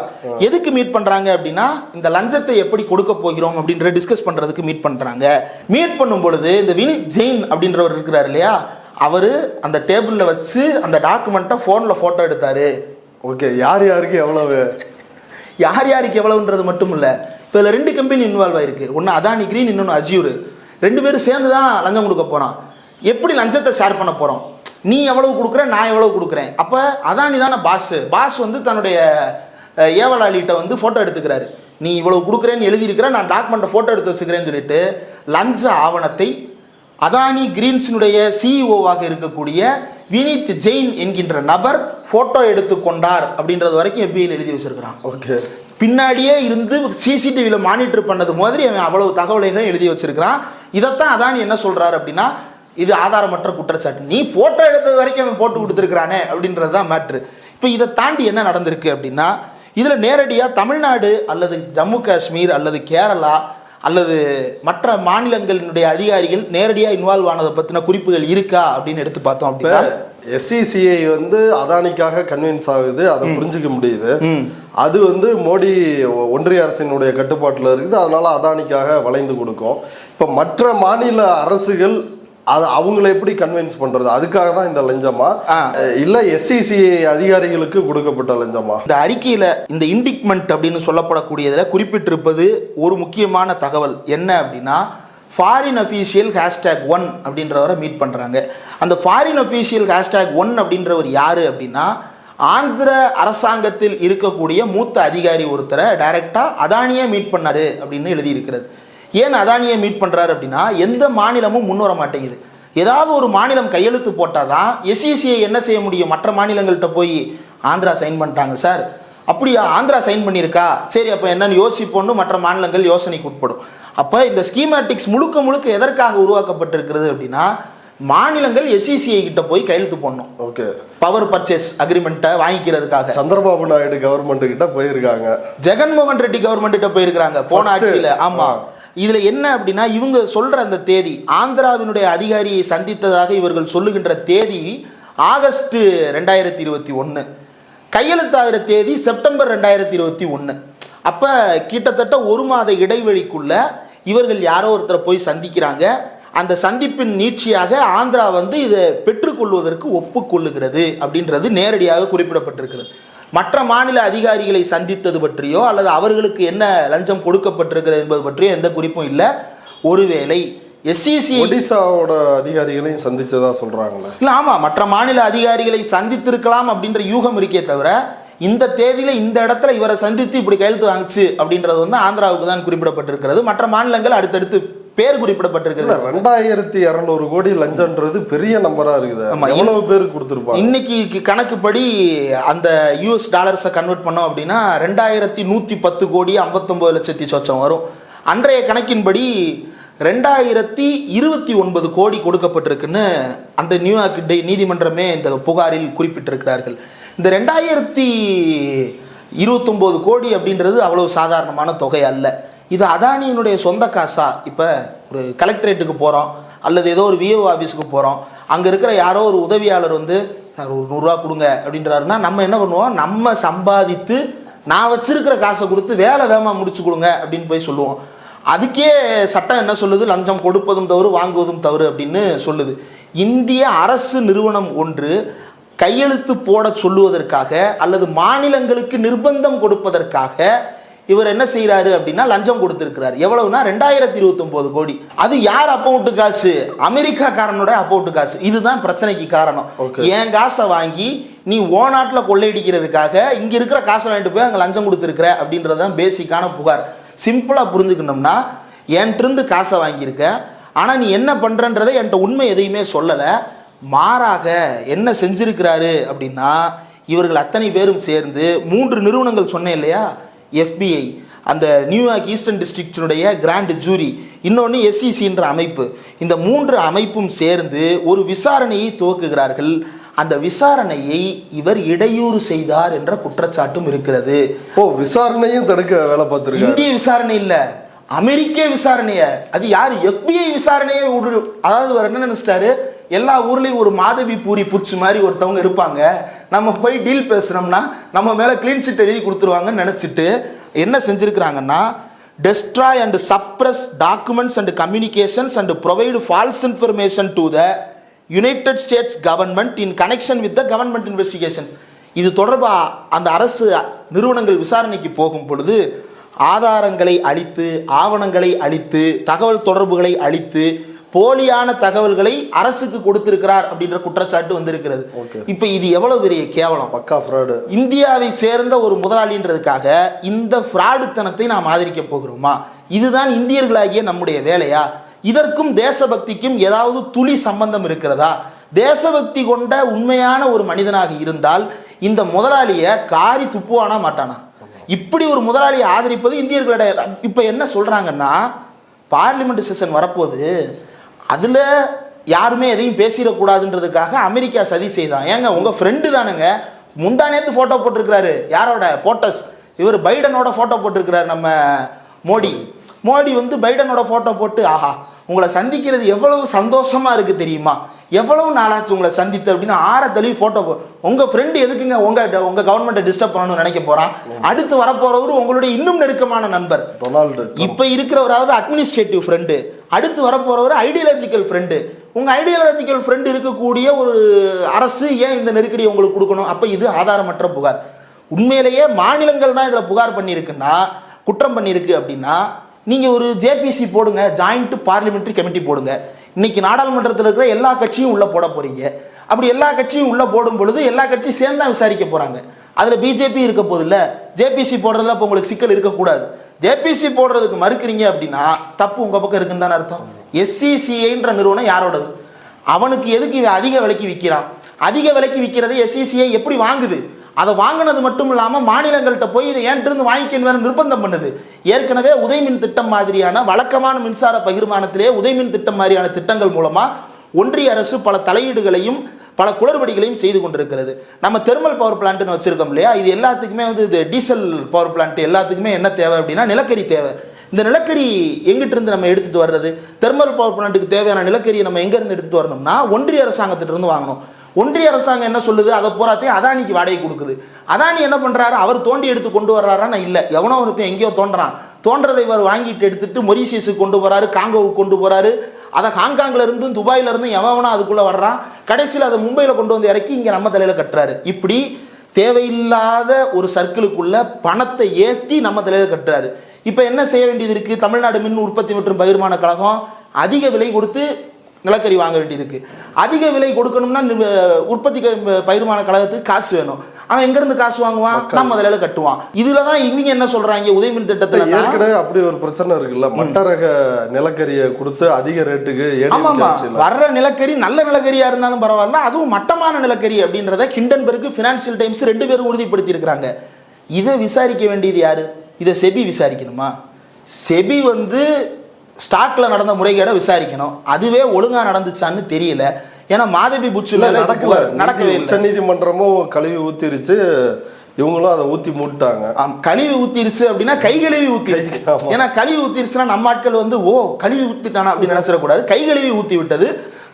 எதுக்கு மீட் பண்றாங்க அப்படின்னா, இந்த லஞ்சத்தை எப்படி கொடுக்க போகிறோம் அப்படின்ற டிஸ்கஸ் பண்றதுக்கு மீட் பண்றாங்க. மீட் பண்ணும் பொழுது இந்த வினித் ஜெயின் அப்படின்றவர் இருக்கிறார் இல்லையா, அவரு அந்த டேபிள்ல வச்சு அந்த டாக்குமெண்ட்டை போன்ல போட்டோ எடுத்தாரு. ஓகே, யார் யாருக்கு எவ்வளவுன்றது மட்டும் இல்ல, இப்போ இதில் 2 கம்பெனி இன்வால்வ் ஆயிருக்கு. ஒன்று அதானி கிரீன், இன்னொன்று அஸ்யூர். 2 பேரும் சேர்ந்து தான் லஞ்சம் கொடுக்க போகிறான். எப்படி லஞ்சத்தை ஷேர் பண்ண போகிறோம், நீ எவ்வளவு கொடுக்குற, நான் எவ்வளவு கொடுக்குறேன். அப்போ அதானி தானே பாஸ் வந்து தன்னுடைய ஏவலாளிகிட்ட வந்து ஃபோட்டோ எடுத்துக்கிறாரு, நீ இவ்வளவு கொடுக்குறேன்னு எழுதியிருக்கிற, நான் டாக்குமெண்ட்டை ஃபோட்டோ எடுத்து வச்சுக்கிறேன்னு சொல்லிட்டு லஞ்ச ஆவணத்தை அதானி கிரீன்ஸினுடைய சிஇஓவாக இருக்கக்கூடிய வினித் ஜெயின் என்கின்ற நபர் ஃபோட்டோ எடுத்துக்கொண்டார் அப்படின்றது வரைக்கும் FBI எழுதி வச்சிருக்கிறான். ஓகே, பின்னாடியே இருந்து சிசிடிவியில் மானிட்டர் பண்ணது மாதிரி அவன் அவ்வளவு தகவலையும் எழுதி வச்சிருக்கிறான். இதைத்தான் அதானி என்ன சொல்றாரு அப்படின்னா, இது ஆதாரமற்ற குற்றச்சாட்டு, நீ போட்டோ எடுத்தது வரைக்கும் அவன் போட்டு கொடுத்துருக்கிறானே அப்படின்றது தான் மேட்ரு. இப்போ இதை தாண்டி என்ன நடந்திருக்கு அப்படின்னா, இதில் நேரடியாக தமிழ்நாடு அல்லது ஜம்மு காஷ்மீர் அல்லது கேரளா அல்லது மற்ற மாநிலங்களினுடைய அதிகாரிகள் நேரடியாக இன்வால்வ் ஆனதை பற்றின குறிப்புகள் இருக்கா அப்படின்னு எடுத்து பார்த்தோம் அப்படின்னா, SCCI வந்து அதானிக்காக கன்வின்ஸ் ஆகுது, அதை புரிஞ்சுக்க முடியுது. அது வந்து மோடி ஒன்றிய அரசினுடைய கட்டுப்பாட்டில் இருக்குது, அதனால அதானிக்காக வளைந்து கொடுக்கும். இப்போ மற்ற மாநில அரசுகள் அது அவங்களை எப்படி கன்வின்ஸ் பண்றது, அதுக்காக தான் இந்த லஞ்சமா இல்ல SCCI அதிகாரிகளுக்கு கொடுக்கப்பட்ட லஞ்சமா? இந்த அறிக்கையில இந்த இண்டிக்மெண்ட் அப்படின்னு சொல்லப்படக்கூடியதுல குறிப்பிட்டிருப்பது ஒரு முக்கியமான தகவல் என்ன அப்படின்னா, ஃபாரின் அஃபீஷியல் #1 அப்படின்றவரை மீட் பண்ணுறாங்க. அந்த ஃபாரின் அஃபீஷியல் #1 அப்படின்றவர் யார் அப்படின்னா, ஆந்திர அரசாங்கத்தில் இருக்கக்கூடிய மூத்த அதிகாரி ஒருத்தரை டைரக்டாக அதானியே மீட் பண்ணாரு அப்படின்னு எழுதியிருக்கிறது. ஏன் அதானியை மீட் பண்ணுறாரு அப்படின்னா, எந்த மாநிலமும் முன் வர மாட்டேங்குது. ஏதாவது ஒரு மாநிலம் கையெழுத்து போட்டால் தான் SCCI என்ன செய்ய முடியும், மற்ற மாநிலங்கள்கிட்ட போய் ஆந்திரா சைன் பண்ணிட்டாங்க சார், அப்படியா ஆந்திரா சைன் பண்ணியிருக்கா, சரி அப்போ என்னன்னு யோசிப்போன்னு மற்ற மாநிலங்கள் யோசனைக்கு உட்படும். அப்போ இந்த ஸ்கீமேட்டிக்ஸ் முழுக்க எதற்காக உருவாக்கப்பட்டிருக்கிறது அப்படின்னா, மாநிலங்கள் SCCI கிட்ட போய் கையெழுத்து போடணும். ஓகே, பவர் பர்ச்சேஸ் அக்ரிமெண்ட்டை வாங்கிக்கிறதுக்காக சந்திரபாபு நாயுடு கவர்மெண்ட் கிட்ட போயிருக்காங்க, ஜெகன்மோகன் ரெட்டி கவர்மெண்ட் கிட்ட போயிருக்காங்க போன ஆட்சியில். ஆமா, இதுல என்ன அப்படின்னா, இவங்க சொல்ற அந்த தேதி, ஆந்திராவினுடைய அதிகாரியை சந்தித்ததாக இவர்கள் சொல்லுகின்ற தேதி ஆகஸ்ட் 2021, கையெழுத்தாகிற தேதி செப்டம்பர் 2021. அப்ப கிட்டத்தட்ட 1 மாத இடைவெளிக்குள்ள இவர்கள் யாரோ ஒருத்தரை போய் சந்திக்கிறாங்க. அந்த சந்திப்பின் நீட்சியாக ஆந்திரா வந்து இதை பெற்றுக்கொள்வதற்கு ஒப்புக்கொள்ளுகிறது அப்படின்றது நேரடியாக குறிப்பிடப்பட்டிருக்கிறது. மற்ற மாநில அதிகாரிகளை சந்தித்தது பற்றியோ அல்லது அவர்களுக்கு என்ன லஞ்சம் கொடுக்கப்பட்டிருக்கிறது என்பது பற்றியோ எந்த குறிப்பும் இல்லை. ஒருவேளை SCCI ஒடிசாவோட அதிகாரிகளையும் சந்திச்சதா சொல்றாங்களே, இல்ல ஆமா, மற்ற மாநில அதிகாரிகளை சந்தித்திருக்கலாம் அப்படின்ற யூகம் இருக்கே தவிர, இந்த தேதியில இந்த இடத்துல இவரை சந்தித்து இப்படி கையெழுத்து வாங்கிச்சு அப்படின்றது வந்து ஆந்திராவுக்கு தான் குறிப்பிடப்பட்டிருக்கிறது. மற்ற மாநிலங்கள் அடுத்தடுத்து பேர் குறிப்பிடப்பட்டிருக்கிறது. 2200 கோடி லஞ்சம்ன்றது பெரிய நம்பரா இருக்குது. எவ்வளவு பேர் கொடுத்துருப்பாங்க? இன்னைக்கு கணக்குப்படி அந்த US டாலர்ஸை கன்வெர்ட் பண்ணோம் அப்படின்னா 2110 கோடி 59 லட்சத்தி சொச்சம் வரும். அன்றைய கணக்கின்படி 2029 கோடி கொடுக்கப்பட்டிருக்குன்னு அந்த நியூயார்க் நீதிமன்றமே இந்த புகாரில் குறிப்பிட்டிருக்கிறார்கள். இந்த 2029 கோடி அப்படின்றது அவ்வளவு சாதாரணமான தொகை அல்ல. இது அதானியினுடைய சொந்த காசா? இப்போ ஒரு கலெக்டரேட்டுக்கு போகிறோம் அல்லது ஏதோ ஒரு விஏஓ ஆஃபீஸுக்கு போகிறோம், அங்கே இருக்கிற யாரோ ஒரு உதவியாளர் வந்து சார் ஒரு 100 ரூபா கொடுங்க அப்படின்றாருன்னா நம்ம என்ன பண்ணுவோம், நம்ம சம்பாதித்து நான் வச்சிருக்கிற காசை கொடுத்து வேலை வேகமாக முடிச்சு கொடுங்க அப்படின்னு போய் சொல்லுவோம். அதுக்கே சட்டம் என்ன சொல்லுது, லஞ்சம் கொடுப்பதும் தவறு வாங்குவதும் தவறு அப்படின்னு சொல்லுது. இந்திய அரசு நிறுவனம் ஒன்று கையெழுத்து போட சொல்லுவதற்காக அல்லது மாநிலங்களுக்கு நிர்பந்தம் கொடுப்பதற்காக இவர் என்ன செய்யறாரு அப்படின்னா லஞ்சம் கொடுத்திருக்கிறார். எவ்வளவுனா 2029 கோடி. அது யார் அக்கௌண்ட் காசு? அமெரிக்காக்காரனோட அக்கௌண்ட் காசு. இதுதான் பிரச்சனைக்கு காரணம். என் காசை வாங்கி நீ நாட்டில் கொள்ளையடிக்கிறதுக்காக இங்க இருக்கிற காசை வாங்கிட்டு போய் அங்க லஞ்சம் கொடுத்திருக்கிற அப்படின்றதான் பேசிக்கான புகார். சிம்பிளா புரிஞ்சுக்கணும்னா, என்கிட்ட காசை வாங்கியிருக்க, ஆனா நீ என்ன பண்றன்றதை என்கிட்ட உண்மை எதையுமே சொல்லல. மாறாக என்ன செஞ்சிருக்கிறாரு அப்படின்னா, இவர்கள் அத்தனை பேரும் சேர்ந்து 3 நிறுவனங்கள் சொன்னேன் இல்லையா, FBI, அந்த நியூயார்க் ஈஸ்டர்ன் டிஸ்ட்ரிக்டினுடைய கிராண்ட் ஜூரி, இன்னொன்று SECன்ற அமைப்பு, இந்த 3 அமைப்பும் சேர்ந்து ஒரு விசாரணையை துவக்குகிறார்கள். அந்த விசாரணையை இவர் இடையூறு செய்தார் என்ற குற்றச்சாட்டும் இருக்கிறது. விசாரணையும் தடுக்க வேலை பார்த்திருக்காரு. இந்திய விசாரணை இல்ல, அமெரிக்க விசாரணைய. அது யாரு? FBI விசாரணையை. அதாவது அவர் என்ன நினைச்சிட்டாரு, எல்லா ஊர்லயும் ஒரு மாதவி பூரி புச்சு மாதிரி ஒருத்தவங்க இருப்பாங்க, நம்ம போய் டீல் பேசுனோம்னா நம்ம மேல கிளீன் சிட் எழுதி கொடுத்துருவாங்கன்னு நினைச்சிட்டு என்ன செஞ்சிருக்கிறாங்கன்னா, destroy and suppress documents and communications and provide false information to the United States government in connection with the government investigations. இது தொடர்பா அந்த அரசு நிறுவனங்கள் விசாரணைக்கு போகும் பொழுது ஆதாரங்களை அளித்து, ஆவணங்களை அளித்து, தகவல் தொடர்புகளை அளித்து போலியான தகவல்களை அரசுக்கு கொடுத்திருக்கிறார் அப்படின்ற குற்றச்சாட்டு வந்திருக்கிறது. இப்ப இது எவ்வளவு பெரிய கேவலம், பக்கா ஃப்ராடு. இந்தியாவை சேர்ந்த ஒரு முதலாளின்றதுக்காக இந்த ஃப்ராடுத்தனத்தை நாம் ஆதரிக்க போகிறோமா? இதுதான் இந்தியர்களாகிய நம்முடைய வேலையா? இதற்கும் தேசபக்திக்கும் ஏதாவது துளி சம்பந்தம் இருக்கிறதா? தேசபக்தி கொண்ட உண்மையான ஒரு மனிதனாக இருந்தால் இந்த முதலாளிய காரி துப்புவானா மாட்டானா? இப்படி ஒரு முதலாளியை ஆதரிப்பது இந்தியர்களிட. இப்ப என்ன சொல்றாங்கன்னா, பார்லிமெண்ட் செஷன் வரப்போகுது, அதுல யாருமே எதையும் பேசிடக்கூடாதுன்றதுக்காக அமெரிக்கா சதி செய்தான். ஏங்க உங்க ஃப்ரெண்டு தானுங்க, முந்தா நேத்து போட்டோ போட்டிருக்கிறாரு. யாரோட போட்டோஸ்? இவர் பைடனோட போட்டோ போட்டிருக்கிறார். நம்ம மோடி வந்து பைடனோட போட்டோ போட்டு, ஆஹா உங்களை சந்திக்கிறது எவ்வளவு சந்தோஷமா இருக்கு தெரியுமா, எவ்வளவு நாளாச்சு உங்களை சந்தித்து அப்படின்னு 6 தடவை போட்டோ உங்க ஃப்ரெண்டு எதுக்குங்க உங்க கவர்மெண்ட்டை டிஸ்டர்ப் பண்ணணும்னு நினைக்க போறான்? அடுத்து வரப்போறவரு உங்களுடைய இன்னும் நெருக்கமான நண்பர் டொனால்டு. இப்ப இருக்கிறவராவது அட்மினிஸ்ட்ரேட்டிவ் ஃப்ரெண்டு, அடுத்து வரப்போறவர் ஐடியாலஜிக்கல் ஃப்ரெண்டு. உங்க ஐடியாலஜிக்கல் ஃப்ரெண்டு இருக்கக்கூடிய ஒரு அரசு ஏன் இந்த நெருக்கடியை உங்களுக்கு கொடுக்கணும்? அப்ப இது ஆதாரமற்ற புகார். உண்மையிலேயே மாநிலங்கள் தான் இதுல புகார் பண்ணியிருக்குன்னா, குற்றம் பண்ணியிருக்கு அப்படின்னா, நீங்க ஒரு JPC போடுங்க, ஜாயிண்ட் பார்லிமெண்டரி கமிட்டி போடுங்க. இன்னைக்கு நாடாளுமன்றத்தில் இருக்கிற எல்லா கட்சியும் உள்ள போட போறீங்க. அப்படி எல்லா கட்சியும் உள்ள போடும் பொழுது எல்லா கட்சியும் சேர்ந்தா விசாரிக்க போறாங்க. அதுல BJP இருக்க போது இல்ல, JPC போடுறதுல இப்ப உங்களுக்கு சிக்கல் இருக்கக்கூடாது. JPC போடுறதுக்கு மறுக்கிறீங்க அப்படின்னா தப்பு உங்க பக்கம் இருக்குன்னு தானே அர்த்தம். SCCIன்ற நிறுவனம் யாரோடது? அவனுக்கு எதுக்கு அதிக விலைக்கு விற்கிறான்? அதிக விலைக்கு விற்கிறது SCCI எப்படி வாங்குது? அதை வாங்கினது மட்டும் இல்லாமல் மாநிலங்கள்கிட்ட போய் இதை ஏன்ட்டு வாங்கிக்கணும் நிர்பந்தம் பண்ணுது. ஏற்கனவே உதயமின் திட்டம் மாதிரியான வழக்கமான மின்சார பகிர்மானத்திலே உதயமின் திட்டம் மாதிரியான திட்டங்கள் மூலமா ஒன்றிய அரசு பல தலையீடுகளையும் பல குளறுபடிகளையும் செய்து கொண்டிருக்கிறது. நம்ம தெர்மல் பவர் பிளான்ட்னு வச்சிருக்கோம் இல்லையா, இது எல்லாத்துக்குமே வந்து இது டீசல் பவர் பிளான்ட் எல்லாத்துக்குமே என்ன தேவை அப்படின்னா நிலக்கரி தேவை. இந்த நிலக்கரி எங்கிட்ட இருந்து நம்ம எடுத்துட்டு வர்றது? தெர்மல் பவர் பிளான்ட்டுக்கு தேவையான நிலக்கரியை நம்ம எங்க இருந்து எடுத்துட்டு வரணும்னா ஒன்றிய அரசாங்கத்திட்ட இருந்து வாங்கணும். ஒன்றிய அரசாங்கம் என்ன சொல்லுது? அதை போராத்தையும் அதானிக்கு வாடகை கொடுக்குது. அதானி என்ன பண்றாரு? அவர் தோண்டி எடுத்து கொண்டு வர்றாரான்னு இல்லை, எவனோ ஒருத்தன் எங்கேயோ தோன்றதை இவர் வாங்கிட்டு எடுத்துட்டு மொரீஷியஸுக்கு கொண்டு போறாரு, காங்கோவுக்கு கொண்டு போறாரு. அதை ஹாங்காங்ல இருந்து துபாயில இருந்து எவனா அதுக்குள்ள வர்றான். கடைசியில் அதை மும்பையில கொண்டு வந்து இறக்கி இங்க நம்ம தலையில கட்டுறாரு. இப்படி தேவையில்லாத ஒரு சர்க்கிளுக்குள்ள பணத்தை ஏற்றி நம்ம தலையில கட்டுறாரு. இப்ப என்ன செய்ய வேண்டியது இருக்கு? தமிழ்நாடு மின் உற்பத்தி மற்றும் பகிர்மான கழகம் அதிக விலை கொடுத்து நிலக்கரி வாங்க வேண்டியிருக்கு. அதிக விலை கொடுக்கணும்னா உற்பத்தி பகிர்மான கழகத்துக்கு காசு வேணும். அவன் எங்க இருந்து காசு வாங்குவான்? நம்ம அதில கட்டுவான். இதுலதான் இவங்க என்ன சொல்றாங்க, உதயமின் திட்டத்துல ஏற்கனவே அப்படி ஒரு பிரச்சனை இருக்குல்ல, மட்ட ரக நிலக்கரியை கொடுத்து அதிக ரேட்டுக்கு வர்ற நிலக்கரி நல்ல நிலக்கரியா இருந்தாலும் பரவாயில்ல, அதுவும் மட்டமான நிலக்கரி அப்படின்றத ஹிண்டன்பர்க், ஃபினான்சியல் டைம்ஸ் 2 பேரும் உறுதிப்படுத்தி இருக்கிறாங்க. இதை விசாரிக்க வேண்டியது யாரு? இதை செபி விசாரிக்கணுமா? செபி வந்து ஸ்டாக்ல நடந்த முறைகேடை விசாரிக்கணும். அதுவே ஒழுங்கா நடந்துச்சான்னு தெரியல. ஏன்னா மாதவி புச்சுல நடக்கவே இல்லை. உச்ச நீதிமன்றமும் கழுவி ஊத்திருச்சு, இவங்களும் அதை ஊத்தி மூட்டாங்க. கழுவி ஊத்திருச்சு அப்படின்னா கை கழுவி ஊத்திருச்சு. ஏன்னா கழுவி ஊத்திருச்சுன்னா நம்ம ஆட்கள் வந்து ஓ கழுவி ஊத்திட்டானா அப்படின்னு நினைச்சிடக்கூடாது. கை கழுவி ஊத்தி விட்டது.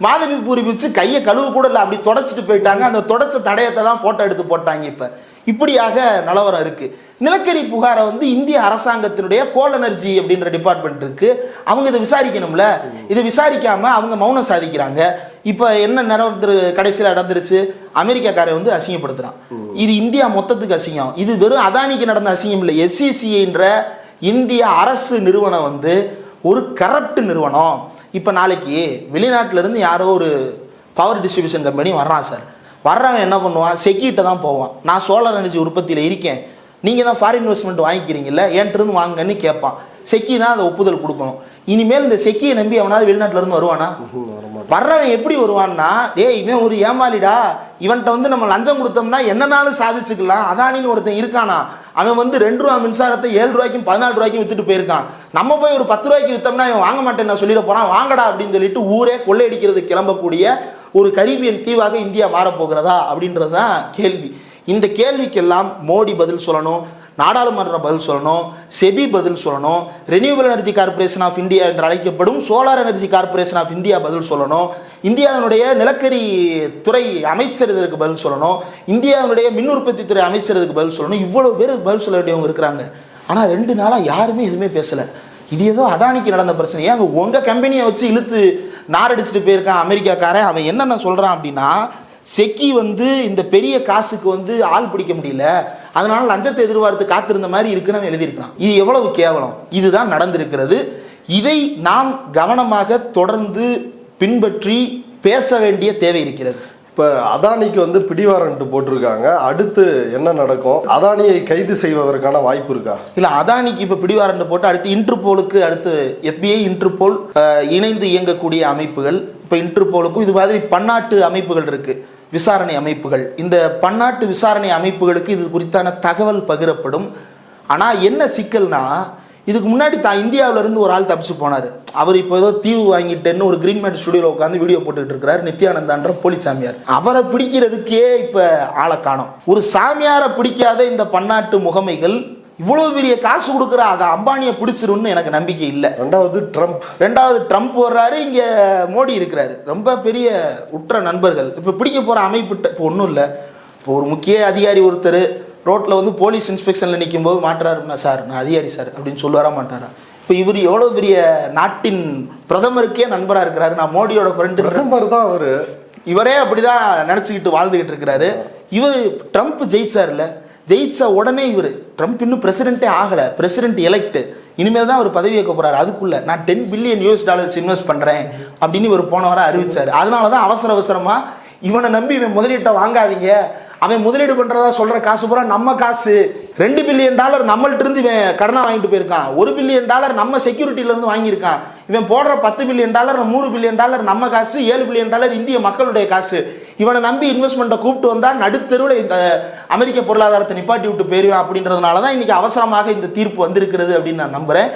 மாதவி பூரிப்பிச்சு கையை கழுவு கூட இல்லை, அப்படி தொடச்சிட்டு போயிட்டாங்க. அந்த தொடச்ச தடயத்தை தான் போட்டோ எடுத்து போட்டாங்க. இப்படியாக நிலவரம் இருக்கு. நிலக்கரி புகாரை வந்து இந்திய அரசாங்கத்தினுடைய கோல் எனர்ஜி அப்படின்ற டிபார்ட்மெண்ட் இருக்கு, அவங்க இதை விசாரிக்கணும்ல. இதை விசாரிக்காம அவங்க மௌனம் சாதிக்கிறாங்க. இப்ப என்ன நடந்து கடைசியில் நடந்துருச்சு, அமெரிக்காக்காரை வந்து அசிங்கப்படுத்துறான். இது இந்தியா மொத்தத்துக்கு அசிங்கம். இது வெறும் அதானிக்கு நடந்த அசிங்கம் இல்லை. SCCன்ற இந்திய அரசு நிறுவனம் வந்து ஒரு கரப்ட் நிறுவனம். இப்போ நாளைக்கு வெளிநாட்டில இருந்து யாரோ ஒரு பவர் டிஸ்ட்ரிபியூஷன் கம்பெனி வர்றான் சார். வர்றவன் என்ன பண்ணுவான், செக்கிட்ட தான் போவான். நான் சோலார் எனர்ஜி உற்பத்தியில் இருக்கேன், நீங்கள் தான் ஃபாரின் இன்வெஸ்ட்மெண்ட் வாங்கிக்கிறீங்கல்ல, என்கிட்ட வாங்கன்னு கேட்பான். செக்கி தான் அதை ஒப்புதல் கொடுக்கணும். இனிமேல் இந்த செக்கியை நம்பி அவனாவது வெளிநாட்டில இருந்து வருவானா? வர்றவன் எப்படி வருவான்னா, இவன் ஒரு ஏமாலிடா, இவன்கிட்ட வந்து நம்ம லஞ்சம் கொடுத்தோம்னா என்னன்னாலும் சாதிச்சுக்கலாம். அதானின்னு ஒருத்தன் இருக்கானா, அவன் வந்து 2 ரூபா மின்சாரத்தை 7 ரூபாய்க்கும் 14 ரூபாய்க்கும் வித்துட்டு போயிருக்கான். நம்ம போய் ஒரு 10 ரூபாய்க்கு வித்தோம்னா இவன் வாங்க மாட்டேன்னு நான் சொல்லிட போறான். வாங்கடா அப்படின்னு சொல்லிட்டு ஊரே கொள்ளையடிக்கிறது கிளம்பக்கூடிய ஒரு கரீபியன் தீவாக இந்தியா மாறப்போகிறதா அப்படின்றது தான் கேள்வி. இந்த கேள்விக்கெல்லாம் மோடி பதில் சொல்லணும், நாடாளுமன்றம் பதில் சொல்லணும், செபி பதில் சொல்லணும், renewable energy corporation of India என்று அழைக்கப்படும் solar energy corporation of India பதில் சொல்லணும், இந்தியாவினுடைய நிலக்கரி துறை அமைச்சர் இதற்கு பதில் சொல்லணும், இந்தியாவினுடைய மின் உற்பத்தி துறை அமைச்சர் இதுக்கு பதில் சொல்லணும். இவ்வளவு பேர் பதில் சொல்ல வேண்டியவங்க இருக்கிறாங்க. ஆனால் 2 நாளாக யாருமே எதுவுமே பேசலை. இது ஏதோ அதானிக்கு நடந்த பிரச்சனை. ஏன் உங்கள் கம்பெனியை வச்சு இழுத்து நாரடிச்சுட்டு போயிருக்கான் அமெரிக்காக்காரன். அவன் என்னென்ன சொல்கிறான் அப்படின்னா, செக்கி வந்து இந்த பெரிய காசுக்கு வந்து ஆள் பிடிக்க முடியல, அதனால லஞ்சத்தை எதிர்பார்த்து காத்திருந்த மாதிரி இருக்குன்னு அவன் எழுதியிருக்கிறான். இது எவ்வளவு கேவலம். இதுதான் நடந்திருக்கிறது. இதை நாம் கவனமாக தொடர்ந்து பின்பற்றி பேச வேண்டிய தேவை இருக்கிறது. இப்போ அதானிக்கு வந்து பிடிவாரண்ட் போட்டிருக்காங்க, அடுத்து என்ன நடக்கும்? அதானியை கைது செய்வதற்கான வாய்ப்பு இருக்கா? இல்லை, அதானிக்கு இப்போ பிடிவாரண்ட் போட்டு அடுத்து இன்டர்போலுக்கு, அடுத்து FBI இன்டர்போல் இணைந்து இயங்கக்கூடிய அமைப்புகள். இப்போ இன்டர்போலுக்கும் இது மாதிரி பன்னாட்டு அமைப்புகள் இருக்கு, விசாரணை அமைப்புகள். இந்த பன்னாட்டு விசாரணை அமைப்புகளுக்கு இது குறித்தான தகவல் பகிரப்படும். ஆனால் என்ன சிக்கல்னா, இதுக்கு முன்னாடி இந்தியாவில இருந்து ஒரு ஆள் தப்பிச்சு போனார். அவர் இப்போ ஏதோ தீவு வாங்கிட்டேன்னு ஒரு கிரீன் மேட் ஸ்டுடியோவில் உட்காந்து வீடியோ போட்டுக்கிட்டு இருக்கிறார், நித்யானந்தான்ற போலி சாமியார். அவரை பிடிக்கிறதுக்கே இப்போ ஆளை காணோம். ஒரு சாமியாரை பிடிக்காத இந்த பன்னாட்டு முகமைகள் இவ்வளவு பெரிய காசு கொடுக்குற அதை அம்பானியை பிடிச்சிரும்னு எனக்கு நம்பிக்கை இல்லை. ரெண்டாவது ட்ரம்ப் வர்றாரு, இங்கே மோடி இருக்கிறாரு, ரொம்ப பெரிய உற்ற நண்பர்கள். இப்போ பிடிக்க போகிற அமைப்பு இப்போ ஒன்றும் இல்லை. இப்போ ஒரு முக்கிய அதிகாரி ஒருத்தர் ரோட்டில் வந்து போலீஸ் இன்ஸ்பெக்ஷனில் நிற்கும் போது மாட்டுறாருன்னா, சார் நான் அதிகாரி சார் அப்படின்னு சொல்லுவாரா மாட்டாரா? இப்போ இவர் எவ்வளோ பெரிய நாட்டின் பிரதமருக்கே நண்பராக இருக்கிறாரு. நான் மோடியோட ஃப்ரெண்டு, பிரதமர் தான் அவர். இவரே அப்படிதான் நினச்சிக்கிட்டு வாழ்ந்துக்கிட்டு இருக்கிறாரு. இவர் ட்ரம்ப் ஜெயிச்சார்ல, ஜெயிச்ச உடனே இவர் ட்ரம்ப் இன்னும் பிரசிடென்ட்டே ஆகலை, பிரசிடென்ட் எலெக்ட், இனிமேல் தான் அவர் பதவி ஏற்க போறாரு. அதுக்குள்ள நான் $10 பில்லியன் இன்வெஸ்ட் பண்றேன் அப்படின்னு இவர் போன வாரம் அறிவிச்சாரு. அதனாலதான் அவசரமா இவனை நம்பி இவன் முதலீட்டை வாங்காதீங்க, அவன் முதலீடு பண்றதா சொல்ற காசு பூரா நம்ம காசு. $2 பில்லியன் நம்மள்ட்ட இருந்து இவன் கடனா வாங்கிட்டு போயிருக்கான். $1 பில்லியன் நம்ம செக்யூரிட்டில இருந்து வாங்கியிருக்கான். இவன் போடுற $10 பில்லியன், $3 பில்லியன் நம்ம காசு, $7 பில்லியன் இந்திய மக்களுடைய காசு. இவனை நம்பி இன்வெஸ்ட்மெண்ட்டை கூப்பிட்டு வந்தா நடுத்தெருவில் இந்த அமெரிக்க பொருளாதாரத்தை நிப்பாட்டி விட்டு போயிருவான். அப்படின்றதுனால தான் இன்னைக்கு அவசரமாக இந்த தீர்ப்பு வந்திருக்கிறது அப்படின்னு நான் நம்புறேன்.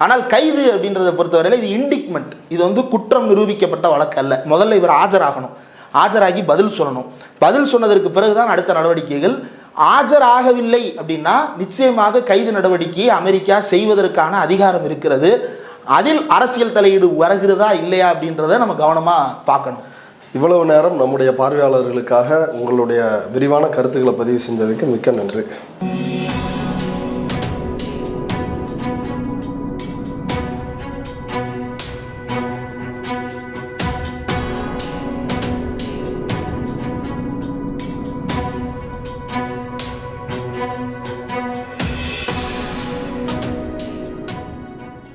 ஆனால் கைது அப்படின்றத பொறுத்தவரையில் இது இண்டிக்மெண்ட், இது வந்து குற்றம் நிரூபிக்கப்பட்ட வழக்கு அல்ல. முதல்ல இவர் ஆஜராகணும், ஆஜராகி பதில் சொல்லணும். பதில் சொன்னதற்கு பிறகுதான் அடுத்த நடவடிக்கைகள். ஆஜராகவில்லை அப்படின்னா நிச்சயமாக கைது நடவடிக்கையை அமெரிக்கா செய்வதற்கான அதிகாரம் இருக்கிறது. அதில் அரசியல் தலையீடு வருகிறதா இல்லையா அப்படின்றத நம்ம கவனமா பார்க்கணும். இவ்வளவு நேரம் நம்முடைய பார்வையாளர்களுக்காக உங்களுடைய விரிவான கருத்துக்களை பதிவு செஞ்சதுக்கு மிக்க நன்றி.